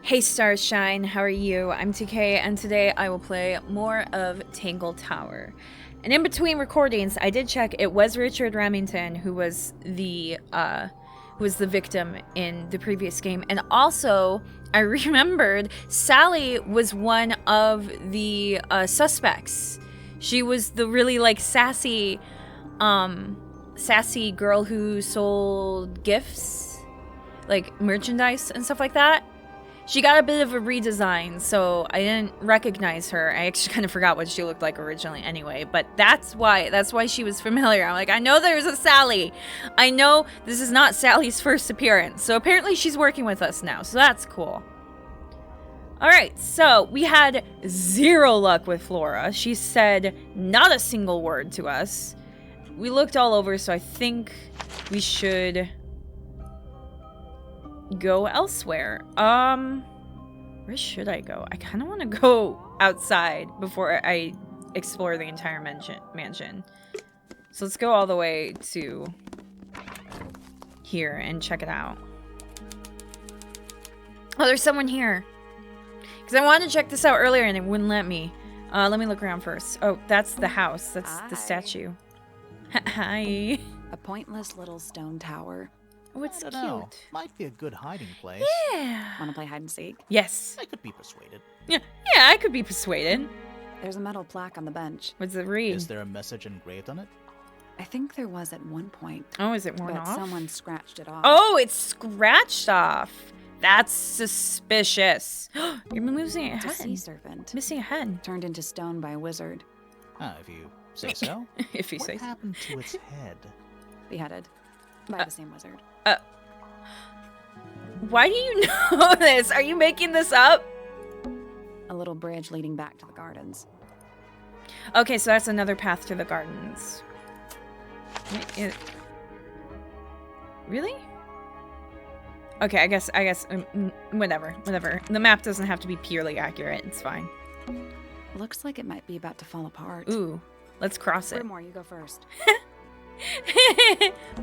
Hey Starshine, how are you? I'm TK, and today I will play more of Tangle Tower. And in between recordings, I did check. It was Richard Remington who was the victim in the previous game, and also I remembered Sally was one of the suspects. She was the really sassy girl who sold gifts, like merchandise and stuff like that. She got a bit of a redesign, so I didn't recognize her. I actually kind of forgot what she looked like originally anyway, but that's why she was familiar. I'm like, I know there's a Sally. I know this is not Sally's first appearance. So apparently she's working with us now, so that's cool. Alright, so we had zero luck with Flora. She said not a single word to us. We looked all over, so I think we should go elsewhere. Where should I go? I kind of want to go outside before I explore the entire mansion. So let's go all the way to here and check it out. Oh, there's someone here. Because I wanted to check this out earlier and it wouldn't let me. Let me look around first. Oh, that's the house. That's the statue. Hi. A pointless little stone tower. Oh, it's cute. Know. Might be a good hiding place. Yeah. Want to play hide and seek? Yes. I could be persuaded. Yeah, I could be persuaded. There's a metal plaque on the bench. What's it read? Is there a message engraved on it? I think there was at one point. Oh, is it worn but off? someone scratched it off. Oh, it's scratched off. That's suspicious. You're losing a It's a head. sea serpent. Missing a head. Turned into stone by a wizard. Ah, if you say so. If you What say so. happened to its head? Beheaded. By the same wizard. Why do you know this? Are you making this up? A little bridge leading back to the gardens. Okay, so that's another path to the gardens. Really? Okay, I guess, whatever. The map doesn't have to be purely accurate. It's fine. Looks like it might be about to fall apart. Ooh, let's cross it. More, you go first.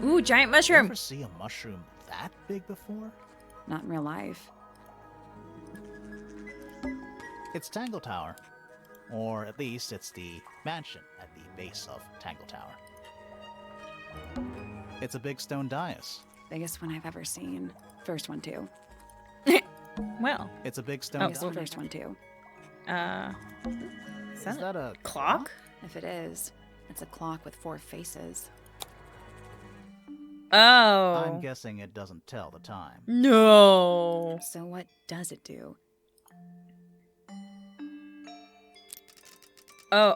Ooh, giant mushroom. Ever see a mushroom that big before? Not in real life. It's Tangle Tower. Or at least it's the mansion at the base of Tangle Tower. It's a big stone dais. Biggest one I've ever seen. First one too. Well, It's a big stone Biggest dais. first one too. is Is that a clock? If it is, it's a clock with 4 faces. Oh. I'm guessing it doesn't tell the time. No. So what does it do? Oh.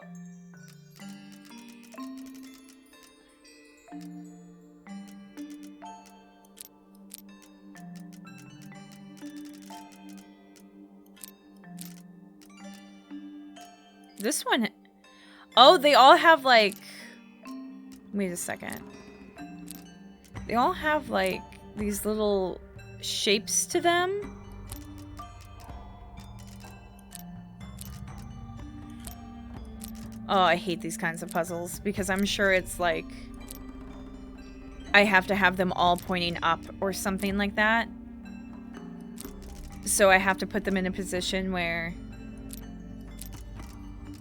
This one. Oh, they all have like. Wait a second. They all have like these little shapes to them. Oh, I hate these kinds of puzzles because I'm sure it's like I have to have them all pointing up or something like that. So I have to put them in a position where...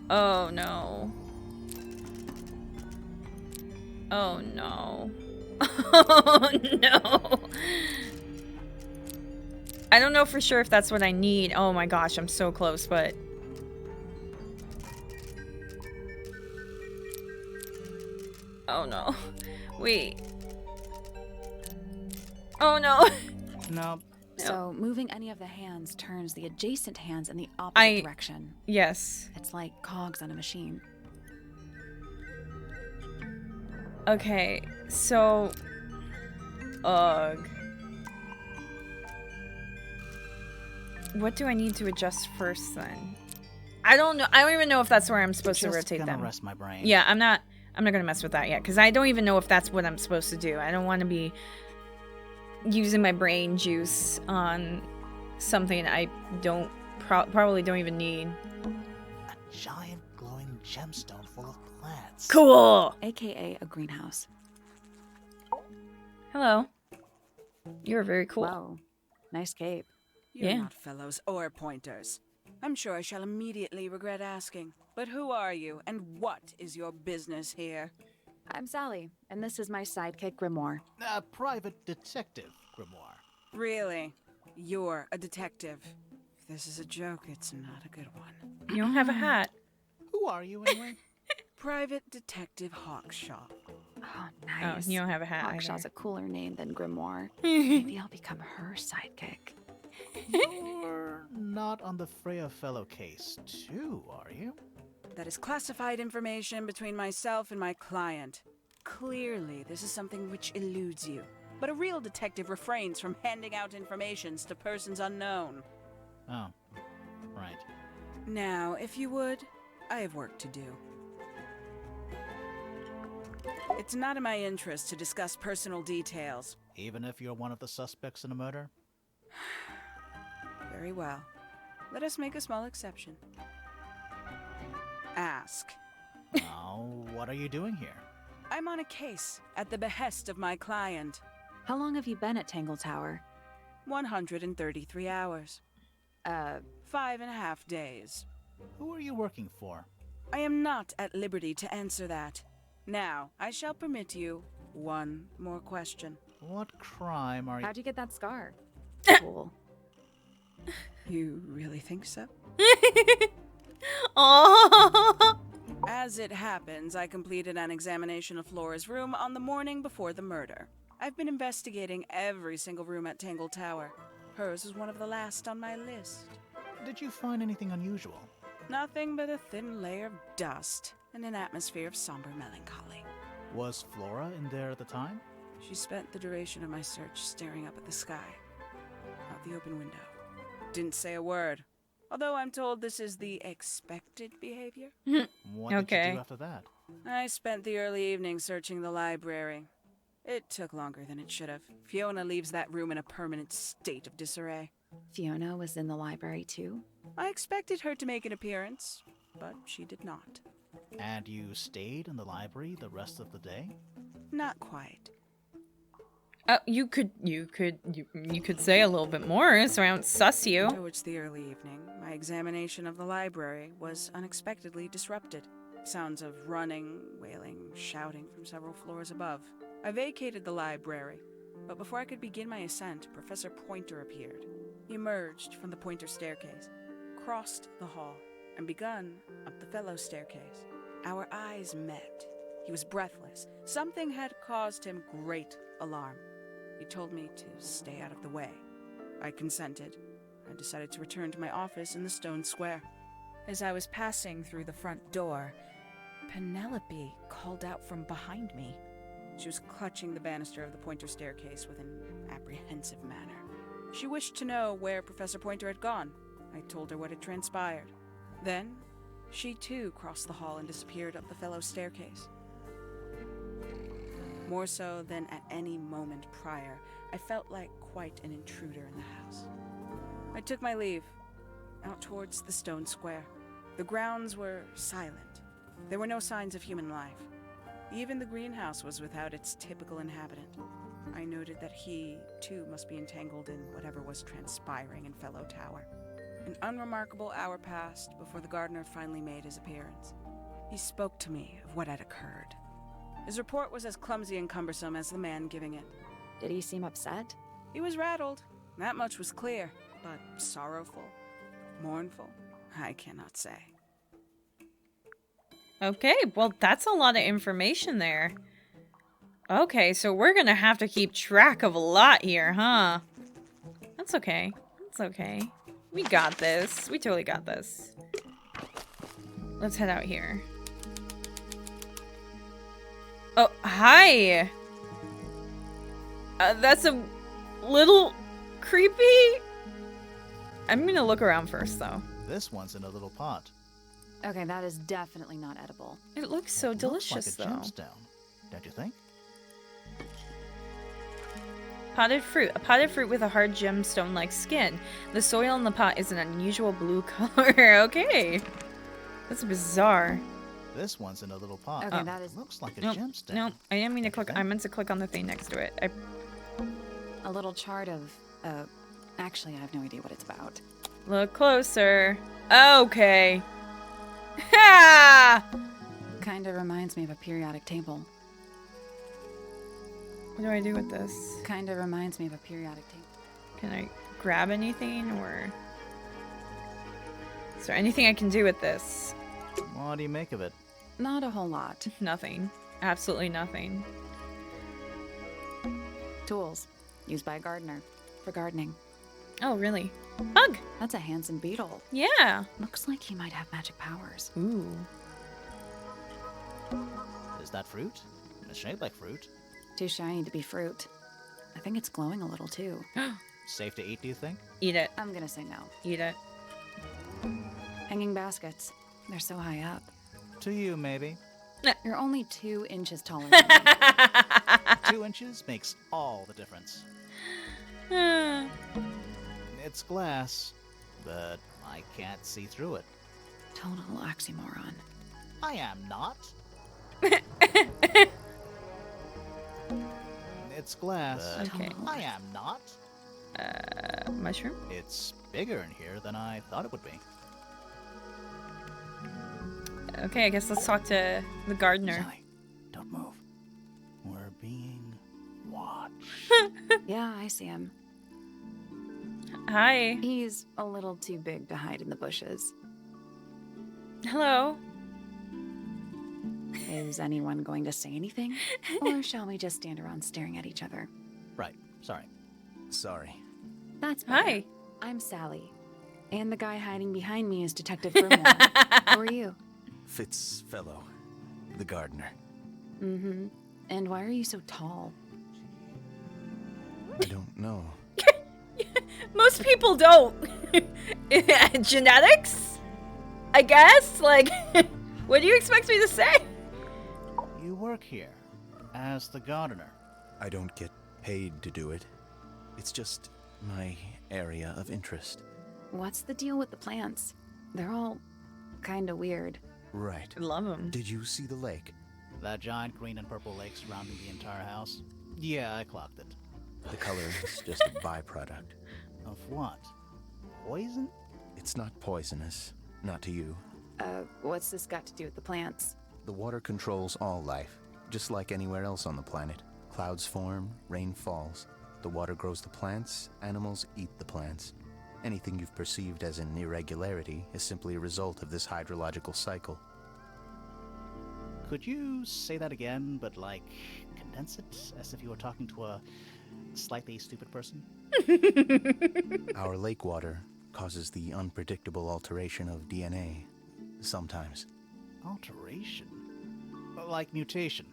Oh no. Oh no. Oh no. I don't know for sure if that's what I need. Oh my gosh, I'm so close, but... Oh no. Wait. Oh no. No. So moving any of the hands turns the adjacent hands in the opposite direction. Yes. It's like cogs on a machine. Okay, so... Ugh. What do I need to adjust first then? I don't know. I don't even know if that's where I'm supposed to rotate gonna them. rest my brain. Yeah, I'm not gonna mess with that yet, because I don't even know if that's what I'm supposed to do. I don't want to be using my brain juice on something I don't probably don't even need. A giant glowing gemstone full of plants. Cool. AKA a greenhouse. Hello. You're very cool. Wow. Nice cape. You're Yeah. not fellows or pointers. I'm sure I shall immediately regret asking. But who are you, and what is your business here? I'm Sally, and this is my sidekick, Grimoire. Private detective, Grimoire. Really? You're a detective. If this is a joke, it's not a good one. You don't have a hat. Who are you, anyway? Private Detective Hawkshaw. Oh, Oh, nice. you don't have a hat Hawkshaw's either. a cooler name than Grimoire. Maybe I'll become her sidekick. You're not on the Freya Fellow case, too, are you? That is classified information between myself and my client. Clearly, this is something which eludes you. But a real detective refrains from handing out informations to persons unknown. Oh, right. Now, if you would, I have work to do. It's not in my interest to discuss personal details. Even if you're one of the suspects in a murder? Very well. Let us make a small exception. Ask. Now, what are you doing here? I'm on a case at the behest of my client. How long have you been at Tangle Tower? 133 hours. 5.5 days. Who are you working for? I am not at liberty to answer that. Now, I shall permit you one more question. What crime are you... How'd you get that scar? Cool. You really think so? Oh. As it happens, I completed an examination of Flora's room on the morning before the murder. I've been investigating every single room at Tangle Tower. Hers was one of the last on my list. Did you find anything unusual? Nothing but a thin layer of dust and an atmosphere of somber melancholy. Was Flora in there at the time? She spent the duration of my search staring up at the sky, out the open window. Didn't say a word, although I'm told this is the expected behavior. What did you Okay. do after that? I spent the early evening searching the library. It took longer than it should have. Fiona leaves that room in a permanent state of disarray. Fiona was in the library too? I expected her to make an appearance, but she did not. And you stayed in the library the rest of the day? Not quite. You could say a little bit more so I don't suss you. Towards the early evening, my examination of the library was unexpectedly disrupted. Sounds of running, wailing, shouting from several floors above. I vacated the library, but before I could begin my ascent, Professor Pointer appeared. He emerged from the Pointer staircase, crossed the hall, and begun up the fellow staircase. Our eyes met. He was breathless. Something had caused him great alarm. He told me to stay out of the way. I consented. I decided to return to my office in the stone square. As I was passing through the front door, Penelope called out from behind me. She was clutching the banister of the Pointer staircase with an apprehensive manner. She wished to know where Professor Pointer had gone. I told her what had transpired. Then, she too crossed the hall and disappeared up the fellow staircase. More so than at any moment prior, I felt like quite an intruder in the house. I took my leave, out towards the stone square. The grounds were silent. There were no signs of human life. Even the greenhouse was without its typical inhabitant. I noted that he, too, must be entangled in whatever was transpiring in Fellow Tower. An unremarkable hour passed before the gardener finally made his appearance. He spoke to me of what had occurred. His report was as clumsy and cumbersome as the man giving it. Did he seem upset? He was rattled, that much was clear, but sorrowful, mournful, I cannot say. Okay, well, that's a lot of information there. Okay, so we're gonna have to keep track of a lot here, huh? That's okay. That's okay. We got this. We totally got this. Let's head out here. Oh, hi! That's a little creepy. I'm gonna look around first, though. This one's in a little pot. Okay, that is definitely not edible. It looks so delicious, Looks like a though. gemstone, don't you think? Potted fruit. A potted fruit with a hard gemstone-like skin. The soil in the pot is an unusual blue color. Okay. That's bizarre. This one's in a little pot. Okay, that is Looks like a Nope. gemstone. No, I didn't mean to Don't you click. think? I meant to click on the thing next to it. a little chart of Actually, I have no idea what it's about. Look closer. Okay. Ha! Kinda reminds me of a periodic table. What do I do with this? Kinda reminds me of a periodic table. Can I grab anything, or is there anything I can do with this? What do you make of it? Not a whole lot. Nothing. Absolutely nothing. Tools. Used by a gardener. For gardening. Oh, really? Bug! That's a handsome beetle. Yeah. Looks like he might have magic powers. Ooh. Is that fruit? It's shaped like fruit. Too shiny to be fruit. I think it's glowing a little too. Safe to eat, do you think? Eat it. I'm gonna say no. Eat it. Hanging baskets. They're so high up. To you, maybe. You're only 2 inches taller than me. 2 inches makes all the difference. It's glass, but I can't see through it. Total oxymoron. I am not. It's glass. Okay. I am not. Mushroom? It's bigger in here than I thought it would be. Okay, I guess let's talk to the gardener. Sally, don't move. We're being watched. Yeah, I see him. Hi. He's a little too big to hide in the bushes. Hello. Is anyone going to say anything? Or shall we just stand around staring at each other? Right. Sorry. Sorry. That's better. Hi. I'm Sally. And the guy hiding behind me is Detective Furmore. Who are you? Fitzfellow, the gardener. Mm-hmm. And why are you so tall? I don't know. Most people don't. Genetics? I guess? Like, what do you expect me to say? You work here as the gardener. I don't get paid to do it. It's just my area of interest. What's the deal with the plants? They're all kinda weird. Right. Love them. Did you see the lake? That giant green and purple lake surrounding the entire house? Yeah, I clocked it. The color is just a byproduct. Of what? Poison? It's not poisonous. Not to you. What's this got to do with the plants? The water controls all life, just like anywhere else on the planet. Clouds form, rain falls. The water grows the plants, animals eat the plants. Anything you've perceived as an irregularity is simply a result of this hydrological cycle. Could you say that again, but like condense it as if you were talking to a slightly stupid person? Our lake water causes the unpredictable alteration of DNA. Sometimes. Alteration? Like mutation?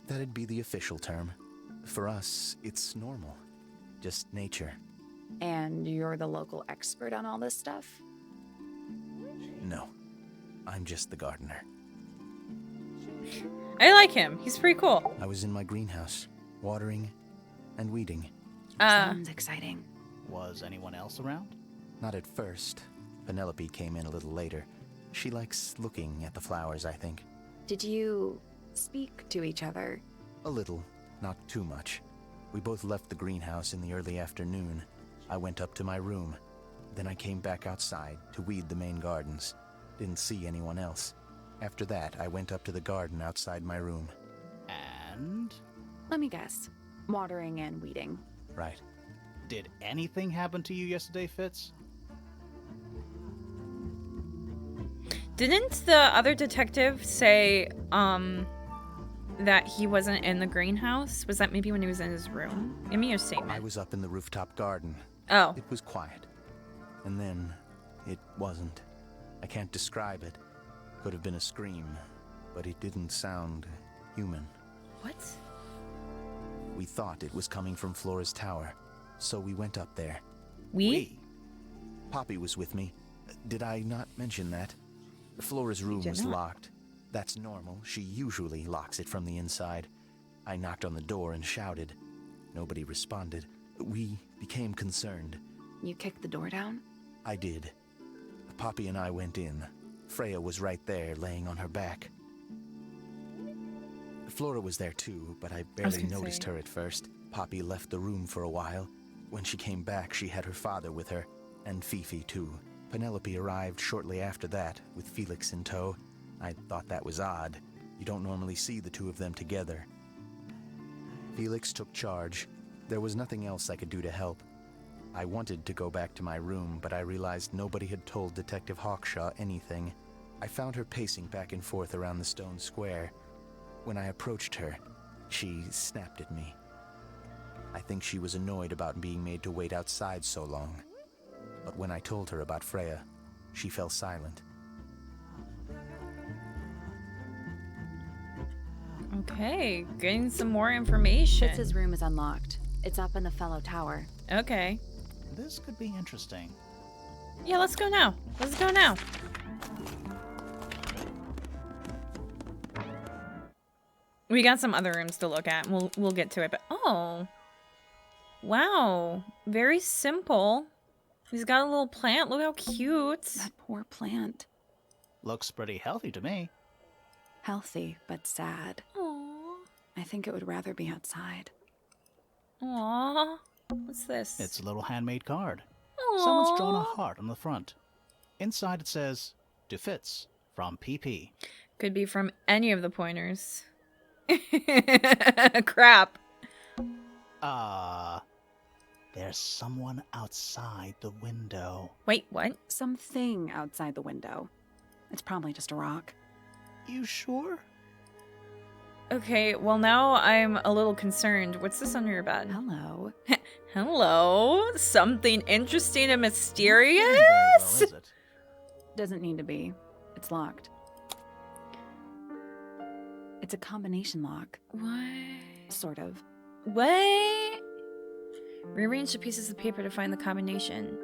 That'd be the official term. For us, it's normal. Just nature. And you're the local expert on all this stuff? No. I'm just the gardener. I like him. He's pretty cool. I was in my greenhouse, watering and weeding. Sounds exciting. Was anyone else around? Not at first. Penelope came in a little later. She likes looking at the flowers, I think. Did you speak to each other? A little, not too much. We both left the greenhouse in the early afternoon. I went up to my room. Then I came back outside to weed the main gardens. Didn't see anyone else. After that, I went up to the garden outside my room. And? Let me guess. Watering and weeding. Right. Did anything happen to you yesterday, Fitz? Didn't the other detective say, that he wasn't in the greenhouse? Was that maybe when he was in his room? Give me your I statement. was up in the rooftop garden. Oh. It was quiet. And then, it wasn't. I can't describe it. Could have been a scream, but it didn't sound human. What? We thought it was coming from Flora's tower, so we went up there. We? Poppy was with me. Did I not mention that? Flora's room did was not. locked. That's normal. She usually locks it from the inside. I knocked on the door and shouted. Nobody responded. We became concerned. You kicked the door down? I did. Poppy and I went in. Freya was right there, laying on her back. Flora was there too, but I barely gonna noticed say. her at first. Poppy left the room for a while. When she came back, she had her father with her, and Fifi too. Penelope arrived shortly after that, with Felix in tow. I thought that was odd. You don't normally see the two of them together. Felix took charge. There was nothing else I could do to help. I wanted to go back to my room, but I realized nobody had told Detective Hawkshaw anything. I found her pacing back and forth around the stone square. When I approached her, she snapped at me. I think she was annoyed about being made to wait outside so long. But when I told her about Freya, she fell silent. Okay, getting some more information. Fitz's room is unlocked. It's up in the fellow tower. Okay. This could be interesting. Yeah, let's go now. Let's go now. We got some other rooms to look at. We'll get to it, but oh. Wow. Very simple. He's got a little plant. Look how cute. That poor plant. Looks pretty healthy to me. Healthy, but sad. Aww. I think it would rather be outside. Aww. What's this? It's a little handmade card. Aww. Someone's drawn a heart on the front. Inside it says, "To Fitz, from PP." Could be from any of the pointers. Crap. There's someone outside the window. Wait, what? Something outside the window. It's probably just a rock. You sure? Okay, well now I'm a little concerned. What's this under your bed? Hello. Hello? Something interesting and mysterious? Very well, is it? Doesn't need to be. It's locked. It's a combination lock. What? Sort of. What? Rearrange the pieces of paper to find the combination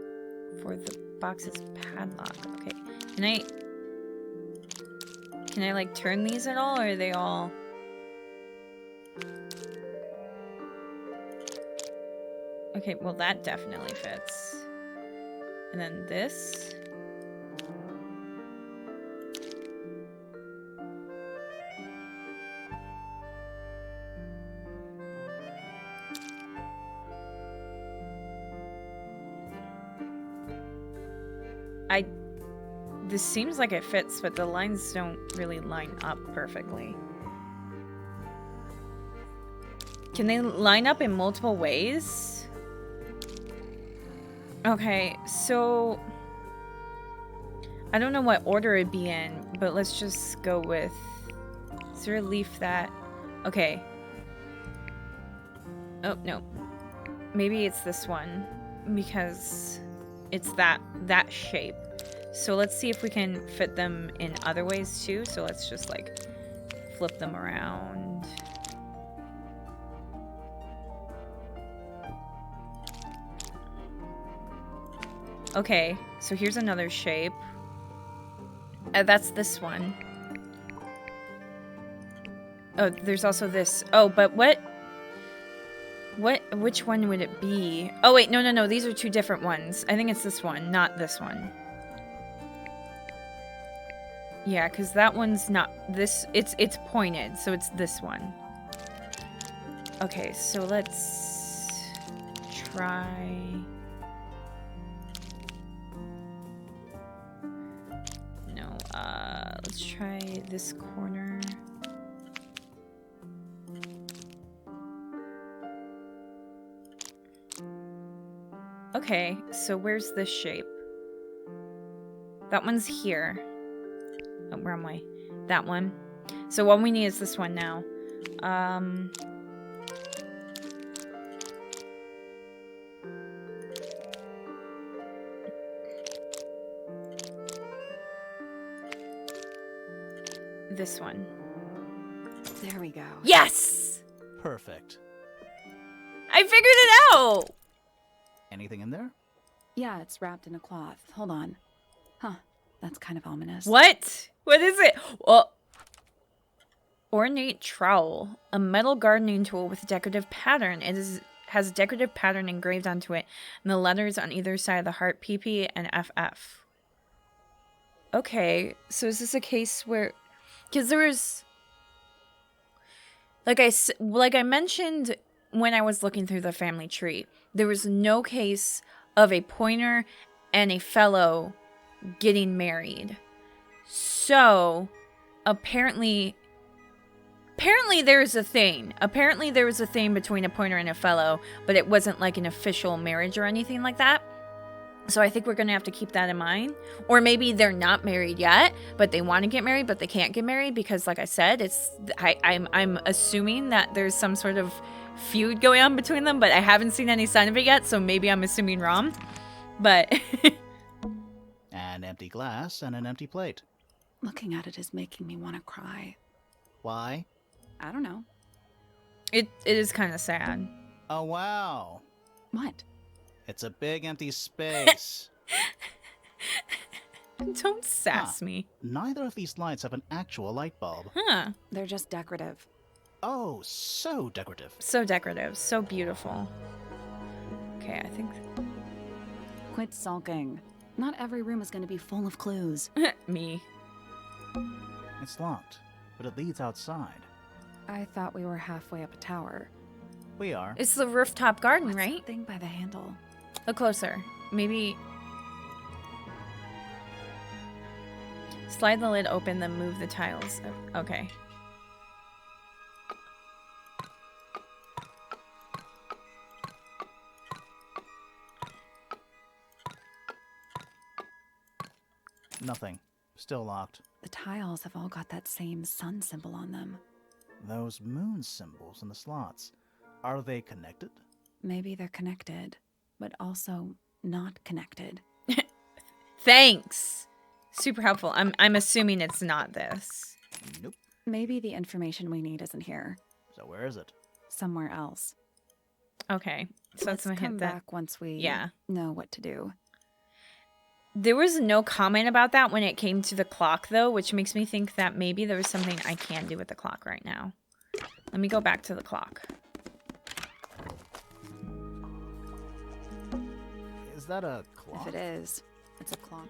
for the box's padlock. Okay. Can I like turn these at all, or are they all? Okay, well that definitely fits. And then this. This seems like it fits, but the lines don't really line up perfectly. Can they line up in multiple ways? Okay, so I don't know what order it'd be in, but let's just go with, is there a leaf that, okay. Oh, no. Maybe it's this one, because it's that shape. So let's see if we can fit them in other ways too. So let's just like flip them around. Okay, so here's another shape. That's this one. Oh, there's also this. Oh, but which one would it be? Oh wait, no, these are two different ones. I think it's this one, not this one. Yeah, because that one's not this. It's pointed, so it's this one. Okay, so let's try. No, let's try this corner. Okay, so where's this shape? That one's here. Oh, where am I? That one. So what we need is this one now. This one. There we go. Yes! Perfect. I figured it out! Anything in there? Yeah, it's wrapped in a cloth. Hold on. Huh. That's kind of ominous. What? What is it? Well, ornate trowel, a metal gardening tool with decorative pattern. It has decorative pattern engraved onto it, and the letters on either side of the heart, PP and FF. Okay, so is this a case where, because there was, like I mentioned when I was looking through the family tree. There was no case of a pointer and a fellow getting married. So, apparently there's a thing. Apparently there was a thing between a pointer and a fellow, but it wasn't like an official marriage or anything like that. So I think we're going to have to keep that in mind. Or maybe they're not married yet, but they want to get married, but they can't get married because, like I said, I'm assuming that there's some sort of feud going on between them, but I haven't seen any sign of it yet, so maybe I'm assuming wrong. But An empty glass and an empty plate. Looking at it is making me want to cry. Why? I don't know. it is kind of sad. Oh, wow. What? It's a big empty space. Don't sass me. Neither of these lights have an actual light bulb. Huh. They're just decorative. Oh, so decorative. So decorative. So beautiful. Okay, I think... Quit sulking. Not every room is going to be full of clues. me. It's locked, but it leads outside. I thought we were halfway up a tower. We are. It's the rooftop garden, What's right? that thing by the handle? Look closer. Maybe... Slide the lid open, then move the tiles. Okay. Nothing. Still locked. The tiles have all got that same sun symbol on them. Those moon symbols in the slots. Are they connected? Maybe they're connected, but also not connected. Thanks! Super helpful. I'm assuming it's not this. Nope. Maybe the information we need isn't here. So where is it? Somewhere else. Okay. So Let's that's my come hint that... back once we Yeah. know what to do. There was no comment about that when it came to the clock, though, which makes me think that maybe there was something I can do with the clock right now. Let me go back to the clock. Is that a clock? If it is, it's a clock.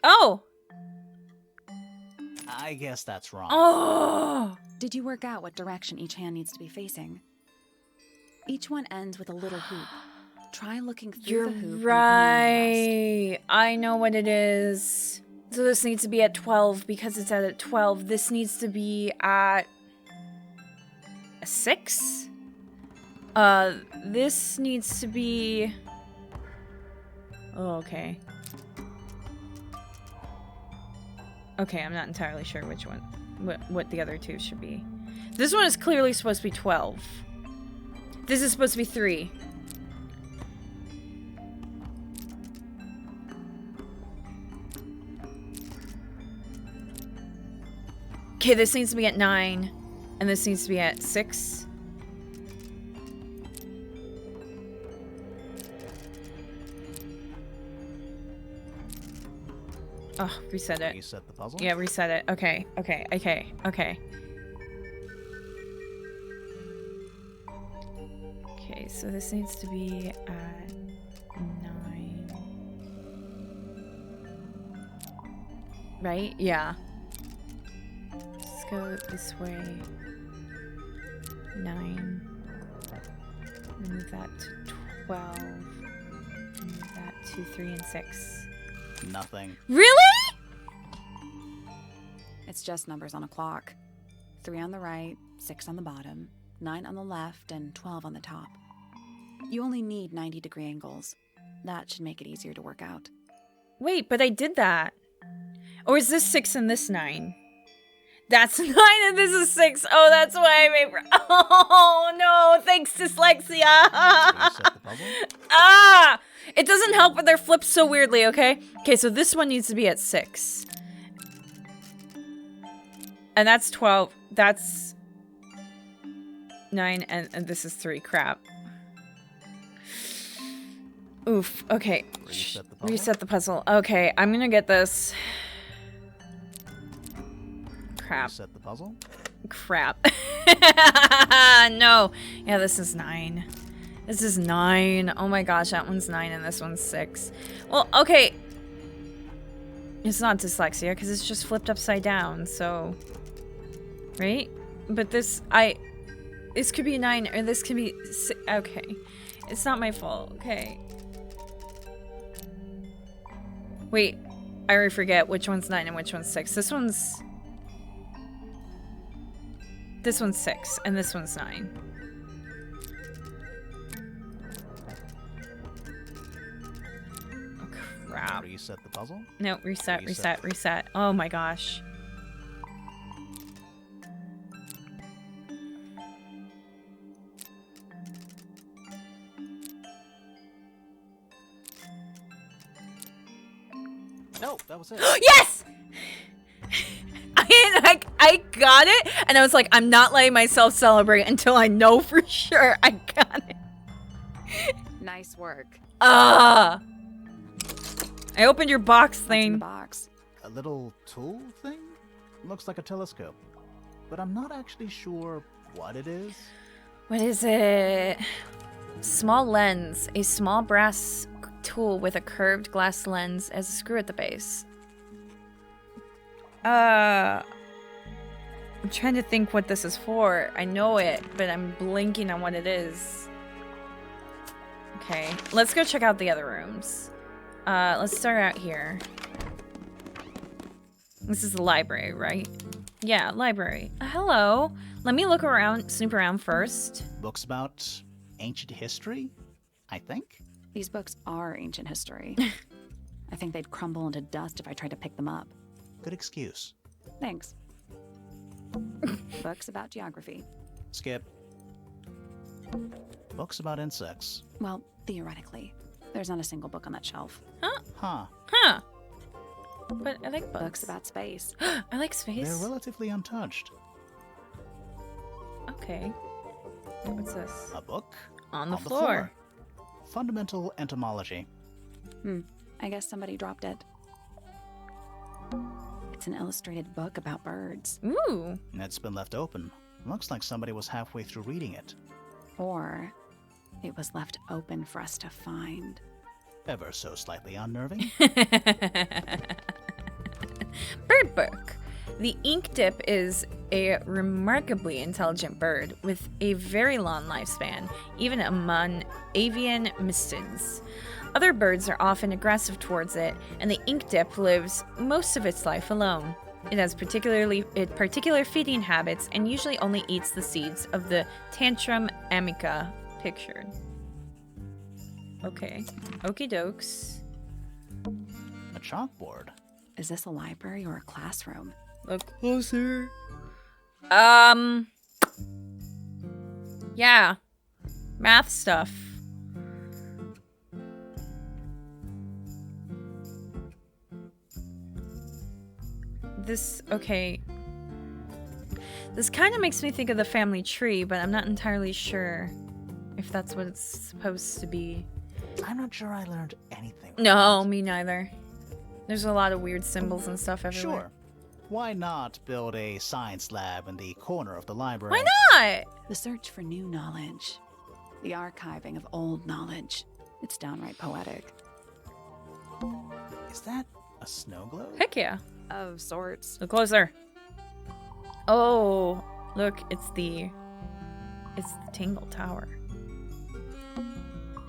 Oh! I guess that's wrong. Oh! Did you work out what direction each hand needs to be facing? Each one ends with a little hoop. Try looking through You're the hoop. and right. I know what it is. So this needs to be at 12 because it's at 12. This needs to be at 6. This needs to be... Oh, okay. Okay, I'm not entirely sure which one, what the other two should be. This one is clearly supposed to be 12. This is supposed to be 3. Okay, this needs to be at 9, and this needs to be at 6. Oh, reset it. Reset the puzzle? Yeah, reset it. Okay, okay, okay, okay. Okay, so this needs to be at 9. Right? Yeah. Let's go this way. 9. Move that to 12. Move that to 3 and 6. Nothing. Really? It's just numbers on a clock. 3 on the right, 6 on the bottom, 9 on the left, and 12 on the top. You only need 90-degree angles. That should make it easier to work out. Wait, but I did that. Or is this 6 and this 9? That's 9 and this is 6. Oh, that's why I made... Oh, no. Thanks, dyslexia. Reset the puzzle? Ah! It doesn't help when they're flipped so weirdly, okay? Okay, so this one needs to be at 6. And that's 12. That's 9, and this is 3. Crap. Oof. Okay. Reset the puzzle? Reset the puzzle. Okay, I'm gonna get this. Crap. Reset the puzzle? Crap. No. Yeah, this is 9. This is 9. Oh my gosh, that one's 9 and this one's 6. Well, okay. It's not dyslexia, because it's just flipped upside down, so... Right? But this could be a 9, or this could be... Okay. It's not my fault, okay. Wait, I already forget which one's 9 and which one's 6. This one's 6, and this one's 9. Oh, crap. Reset the puzzle? No, reset. Oh my gosh. No, that was it. Yes! I got it, and I was like, I'm not letting myself celebrate until I know for sure I got it. Nice work. I opened your box What's in the thing. box? A little tool thing? Looks like a telescope. But I'm not actually sure what it is. What is it? Small lens. A small brass tool with a curved glass lens as a screw at the base. I'm trying to think what this is for. I know it, but I'm blinking on what it is. Okay, let's go check out the other rooms. Let's start out here. This is the library, right? Yeah, library. Hello. Let me look around, snoop around first. Books about ancient history, I think. These books are ancient history. I think they'd crumble into dust if I tried to pick them up. Good excuse. Thanks. Books about geography. Skip. Books about insects. Well, theoretically. There's not a single book on that shelf. Huh. Huh. But I like Books books. about space. I like space. They're relatively untouched. Okay. What's this? A book? On the floor. Fundamental entomology. I guess somebody dropped it. It's an illustrated book about birds. Ooh. It's been left open. Looks like somebody was halfway through reading it. Or it was left open for us to find. Ever so slightly unnerving. Bird book. The ink dip is a remarkably intelligent bird with a very long lifespan, even among avian mystids. Other birds are often aggressive towards it, and the ink dip lives most of its life alone. It has particular feeding habits and usually only eats the seeds of the tantrum amica pictured. Okay. Okie dokes. A chalkboard. Is this a library or a classroom? Look closer. Yeah. Math stuff. Okay. This kind of makes me think of the family tree, but I'm not entirely sure if that's what it's supposed to be. I'm not sure I learned anything. No, me neither. There's a lot of weird symbols and stuff everywhere. Sure. Why not build a science lab in the corner of the library? Why not? The search for new knowledge. The archiving of old knowledge. It's downright poetic. Is that a snow globe? Heck yeah. Of sorts. Look closer. Oh, look, it's the Tangle Tower.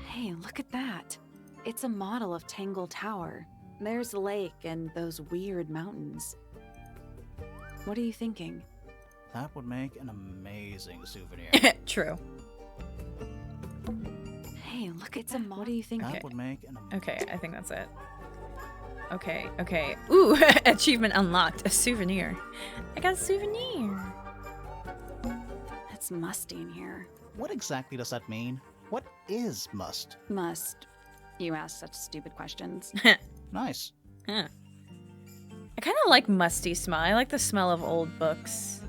Hey, look at that. It's a model of Tangle Tower. There's the lake and those weird mountains. What are you thinking? That would make an amazing souvenir. True. Hey, look at that. What are you thinking? That would make an amazing... Okay, I think that's it. Okay. Ooh, achievement unlocked. A souvenir. I got a souvenir. It's musty in here. What exactly does that mean? What is must? Must. You ask such stupid questions. Nice. Huh. I kind of like musty smell. I like the smell of old books.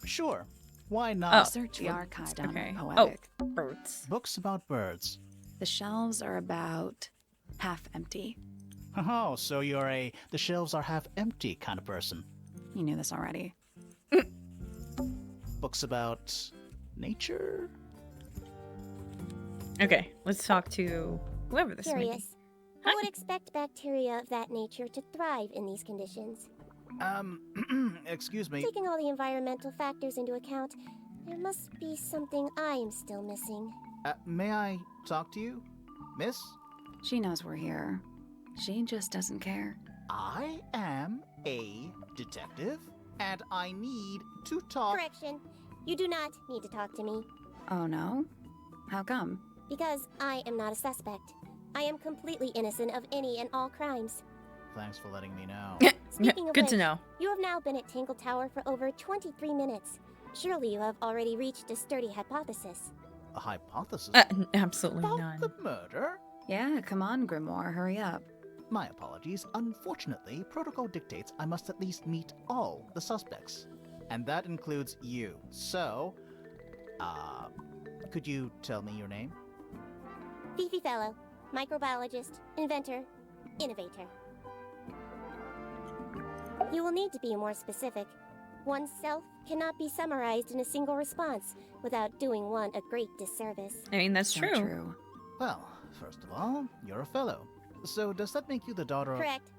Sure. Why Oh. not? Search the archive downright Okay. poetic. Oh, birds. Books about birds. The shelves are about half empty. Oh, so you're the shelves are half empty kind of person. You knew this already. Books about nature? Okay, let's talk to whoever this may be. Curious. I would expect bacteria of that nature to thrive in these conditions. Excuse me. Taking all the environmental factors into account, there must be something I am still missing. May I talk to you, miss? She knows we're here. She just doesn't care. I am a detective, and I need to talk. Correction. You do not need to talk to me. Oh no? How come? Because I am not a suspect. I am completely innocent of any and all crimes. Thanks for letting me know. Speaking of Good which, to know. you have now been at Tangle Tower for over 23 minutes. Surely you have already reached a sturdy hypothesis. A hypothesis Absolutely about none. the murder? Yeah, come on, Grimoire, hurry up. My apologies. Unfortunately, protocol dictates I must at least meet all the suspects. And that includes you. So, could you tell me your name? Fifi Fellow, microbiologist, inventor, innovator. You will need to be more specific. Oneself cannot be summarized in a single response without doing one a great disservice. I mean, that's So true. Well, first of all, you're a fellow. So does that make you the daughter of... Correct.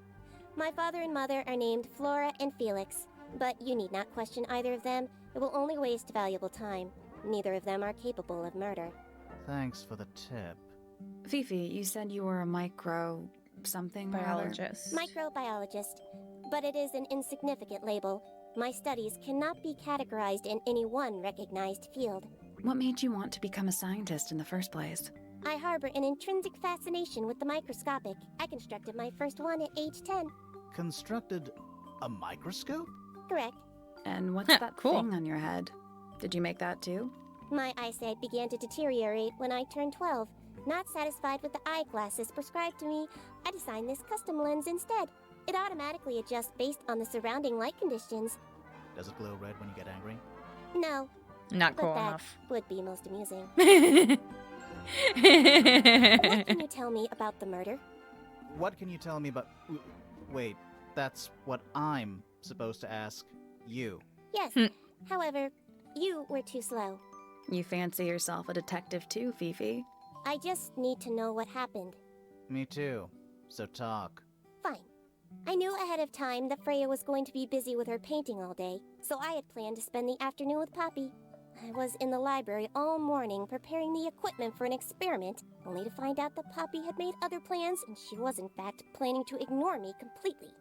My father and mother are named Flora and Felix, but you need not question either of them. It will only waste valuable time. Neither of them are capable of murder. Thanks for the tip. Fifi, you said you were a micro... something or other? Biologist. Microbiologist, but it is an insignificant label. My studies cannot be categorized in any one recognized field. What made you want to become a scientist in the first place? I harbor an intrinsic fascination with the microscopic. I constructed my first one at age 10. Constructed a microscope? Correct. And what's that Cool. thing on your head? Did you make that too? My eyesight began to deteriorate when I turned 12. Not satisfied with the eyeglasses prescribed to me, I designed this custom lens instead. It automatically adjusts based on the surrounding light conditions. Does it glow red when you get angry? No, Not but cool that enough. would be most amusing. What What can you tell me about the murder? What can you tell me about... Wait, that's what I'm supposed to ask you. Yes, however, you were too slow. You fancy yourself a detective too, Fifi? I just need to know what happened. Me too. So talk. Fine. I knew ahead of time that Freya was going to be busy with her painting all day, so I had planned to spend the afternoon with Poppy. I was in the library all morning preparing the equipment for an experiment, only to find out that Poppy had made other plans and she was in fact planning to ignore me completely.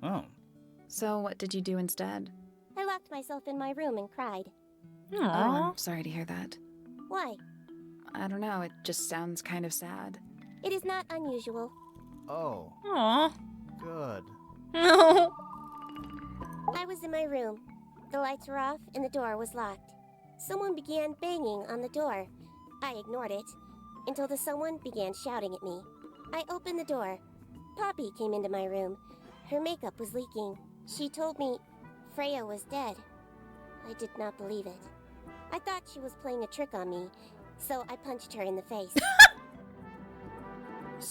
Oh. So what did you do instead? I locked myself in my room and cried. Oh, Aww. I'm sorry to hear that. Why? I don't know, it just sounds kind of sad. It is not unusual. Oh. Aww. Good. No. I was in my room. The lights were off and the door was locked. Someone began banging on the door. I ignored it until the someone began shouting at me. I opened the door. Poppy came into my room. Her makeup was leaking. She told me Freya was dead. I did not believe it. I thought she was playing a trick on me, so I punched her in the face.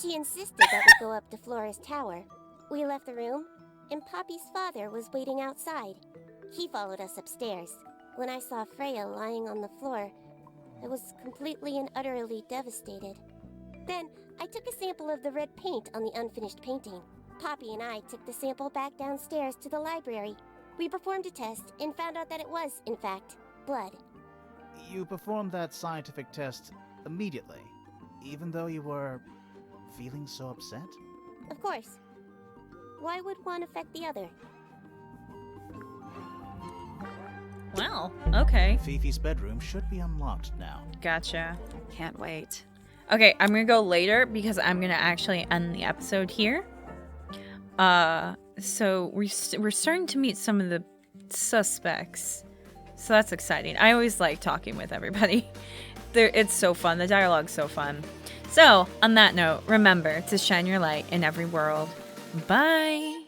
She insisted that we go up to Flora's tower. We left the room, and Poppy's father was waiting outside. He followed us upstairs. When I saw Freya lying on the floor, I was completely and utterly devastated. Then, I took a sample of the red paint on the unfinished painting. Poppy and I took the sample back downstairs to the library. We performed a test and found out that it was, in fact, blood. You performed that scientific test immediately, even though you were feeling so upset? Of course. Why would one affect the other? Well, okay. Fifi's bedroom should be unlocked now. Gotcha. Can't wait. Okay, I'm gonna go later because I'm gonna actually end the episode here. So we're starting to meet some of the suspects. So that's exciting. I always like talking with everybody. It's so fun. The dialogue's so fun. So, on that note, remember to shine your light in every world. Bye!